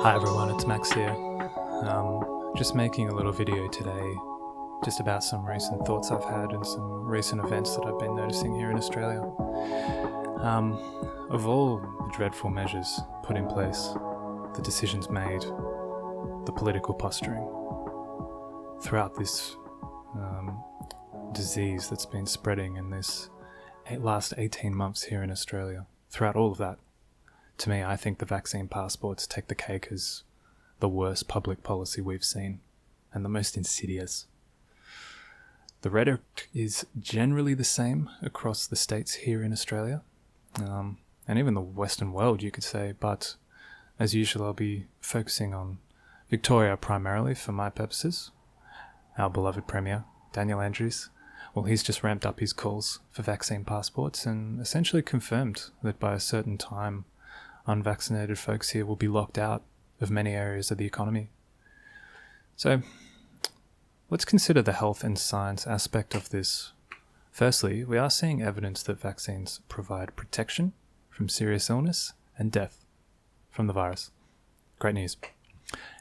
Hi everyone, it's Max here. Just making a little video today just about some recent thoughts I've had and some recent events that I've been noticing here in Australia. Of all the dreadful measures put in place, the decisions made, the political posturing throughout this disease that's been spreading in this last 18 months here in Australia, throughout all of that, to me, I think the vaccine passports take the cake as the worst public policy we've seen, and the most insidious. The rhetoric is generally the same across the states here in Australia, and even the Western world, you could say, but as usual, I'll be focusing on Victoria primarily for my purposes. Our beloved Premier, Daniel Andrews, well, he's just ramped up his calls for vaccine passports and essentially confirmed that by a certain time, unvaccinated folks here will be locked out of many areas of the economy. So, let's consider the health and science aspect of this. Firstly, we are seeing evidence that vaccines provide protection from serious illness and death from the virus. Great news.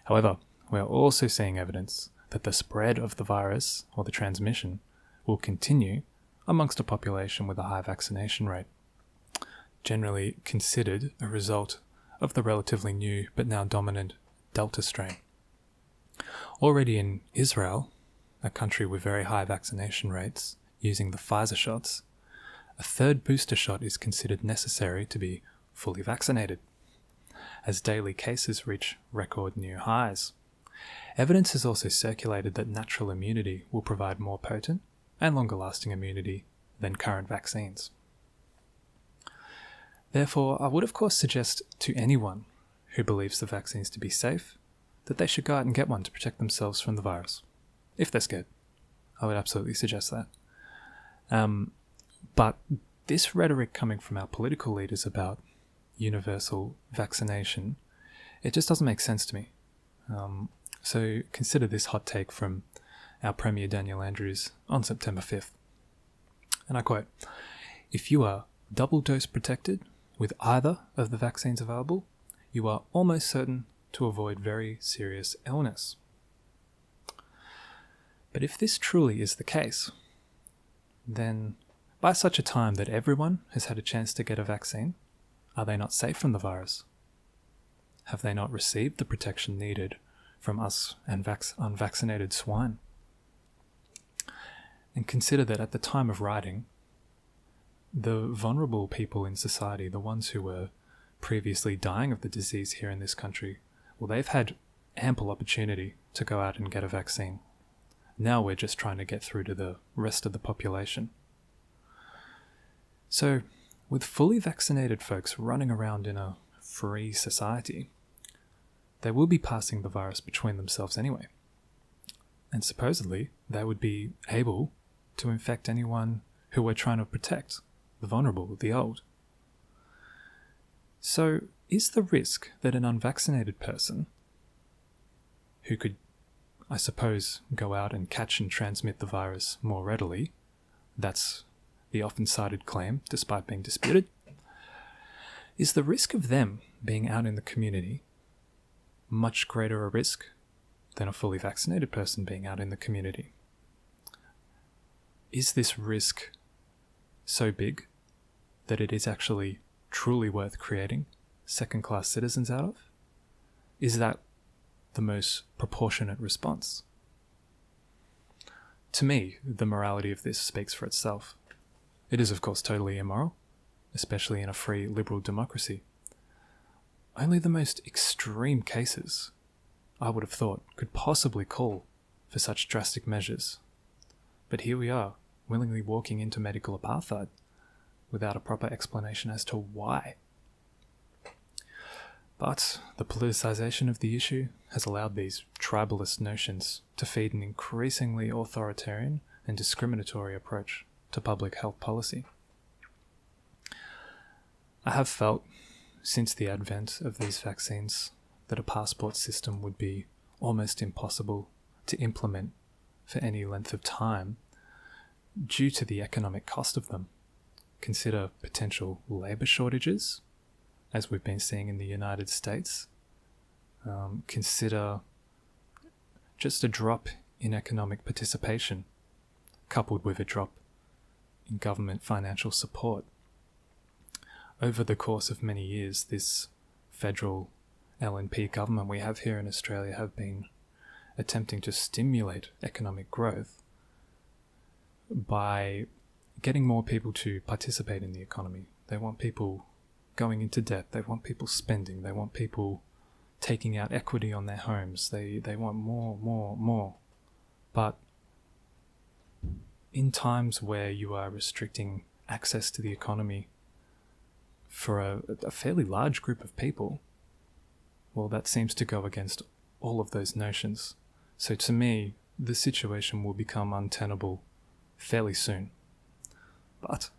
However, we are also seeing evidence that the spread of the virus, or the transmission, will continue amongst a population with a high vaccination rate, generally considered a result of the relatively new but now dominant Delta strain. Already in Israel, a country with very high vaccination rates, using the Pfizer shots, a third booster shot is considered necessary to be fully vaccinated, as daily cases reach record new highs. Evidence has also circulated that natural immunity will provide more potent and longer-lasting immunity than current vaccines. Therefore, I would of course suggest to anyone who believes the vaccines to be safe that they should go out and get one to protect themselves from the virus. If they're scared, I would absolutely suggest that. But this rhetoric coming from our political leaders about universal vaccination, it just doesn't make sense to me. So consider this hot take from our Premier Daniel Andrews on September 5th. And I quote, "If you are double dose protected with either of the vaccines available, you are almost certain to avoid very serious illness." But if this truly is the case, then by such a time that everyone has had a chance to get a vaccine, are they not safe from the virus? Have they not received the protection needed from us and unvaccinated swine? And consider that at the time of writing, the vulnerable people in society, the ones who were previously dying of the disease here in this country, well, they've had ample opportunity to go out and get a vaccine. Now we're just trying to get through to the rest of the population. So, with fully vaccinated folks running around in a free society, they will be passing the virus between themselves anyway. And supposedly, they would be able to infect anyone who we're trying to protect, the vulnerable, the old. So, is the risk that an unvaccinated person, who could, I suppose, go out and catch and transmit the virus more readily, that's the often cited claim, despite being disputed, is the risk of them being out in the community much greater a risk than a fully vaccinated person being out in the community? Is this risk so big that it is actually truly worth creating second-class citizens out of? Is that the most proportionate response? To me, the morality of this speaks for itself. It is, of course, totally immoral, especially in a free liberal democracy. Only the most extreme cases, I would have thought, could possibly call for such drastic measures. But here we are, willingly walking into medical apartheid without a proper explanation as to why. But the politicization of the issue has allowed these tribalist notions to feed an increasingly authoritarian and discriminatory approach to public health policy. I have felt, since the advent of these vaccines, that a passport system would be almost impossible to implement for any length of time due to the economic cost of them. Consider potential labour shortages, as we've been seeing in the United States, consider just a drop in economic participation, coupled with a drop in government financial support. Over the course of many years, this federal LNP government we have here in Australia have been attempting to stimulate economic growth by getting more people to participate in the economy. They want people going into debt, they want people spending, they want people taking out equity on their homes, they want more. But in times where you are restricting access to the economy for a fairly large group of people, well, that seems to go against all of those notions. So to me, the situation will become untenable fairly soon. But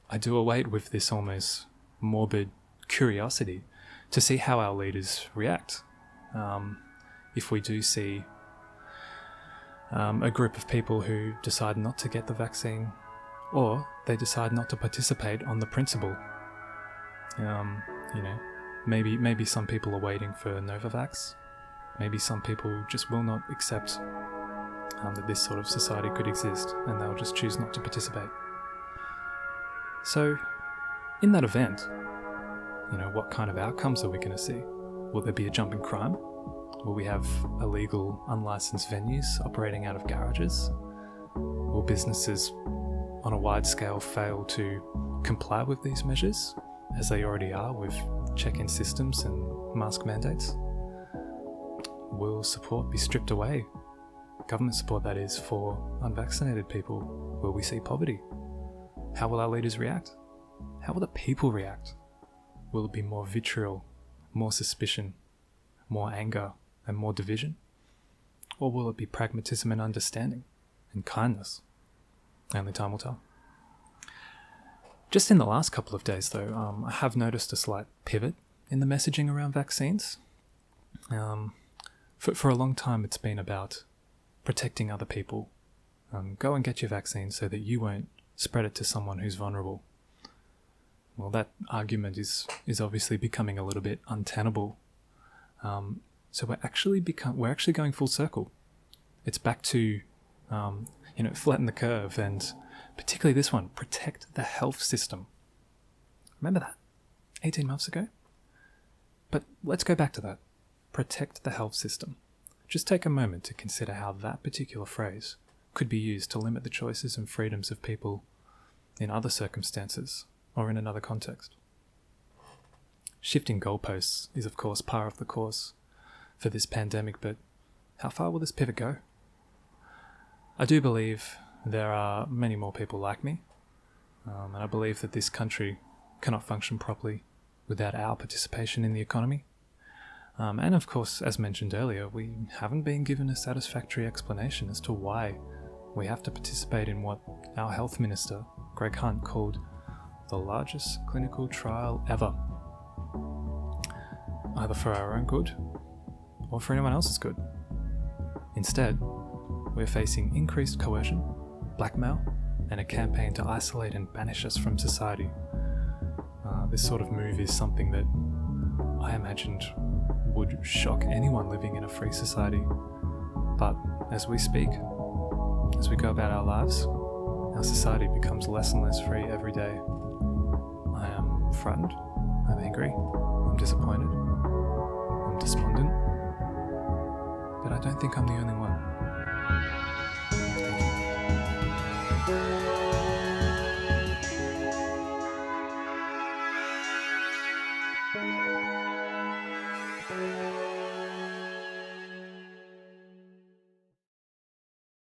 I do await with this almost morbid curiosity to see how our leaders react. If we do see a group of people who decide not to get the vaccine, or they decide not to participate on the principle. Maybe some people are waiting for Novavax. Maybe some people just will not accept that this sort of society could exist, and they'll just choose not to participate. So, in that event, what kind of outcomes are we going to see? Will there be a jump in crime? Will we have illegal, unlicensed venues operating out of garages? Will businesses on a wide scale fail to comply with these measures, as they already are with check-in systems and mask mandates? Will support be stripped away? Government support, that is, for unvaccinated people. Will we see poverty? How will our leaders react? How will the people react? Will it be more vitriol, more suspicion, more anger, and more division? Or will it be pragmatism and understanding and kindness? Only time will tell. Just in the last couple of days, though, I have noticed a slight pivot in the messaging around vaccines. For a long time, it's been about protecting other people. Go and get your vaccine so that you won't spread it to someone who's vulnerable. Well, that argument is obviously becoming a little bit untenable. So we're actually going full circle. It's back to flatten the curve, and particularly this one, protect the health system. Remember that 18 months ago? But let's go back to that. Protect the health system. Just take a moment to consider how that particular phrase could be used to limit the choices and freedoms of people in other circumstances or in another context. Shifting goalposts is, of course, par of the course for this pandemic, but how far will this pivot go? I do believe there are many more people like me, and I believe that this country cannot function properly without our participation in the economy. And of course, as mentioned earlier, we haven't been given a satisfactory explanation as to why we have to participate in what our health minister, Greg Hunt, called the largest clinical trial ever. Either for our own good or for anyone else's good. Instead, we're facing increased coercion, blackmail, and a campaign to isolate and banish us from society. This sort of move is something that I imagined would shock anyone living in a free society. But as we speak, as we go about our lives, our society becomes less and less free every day. I am frightened, I'm angry, I'm disappointed, I'm despondent, but I don't think I'm the only one. Thank you.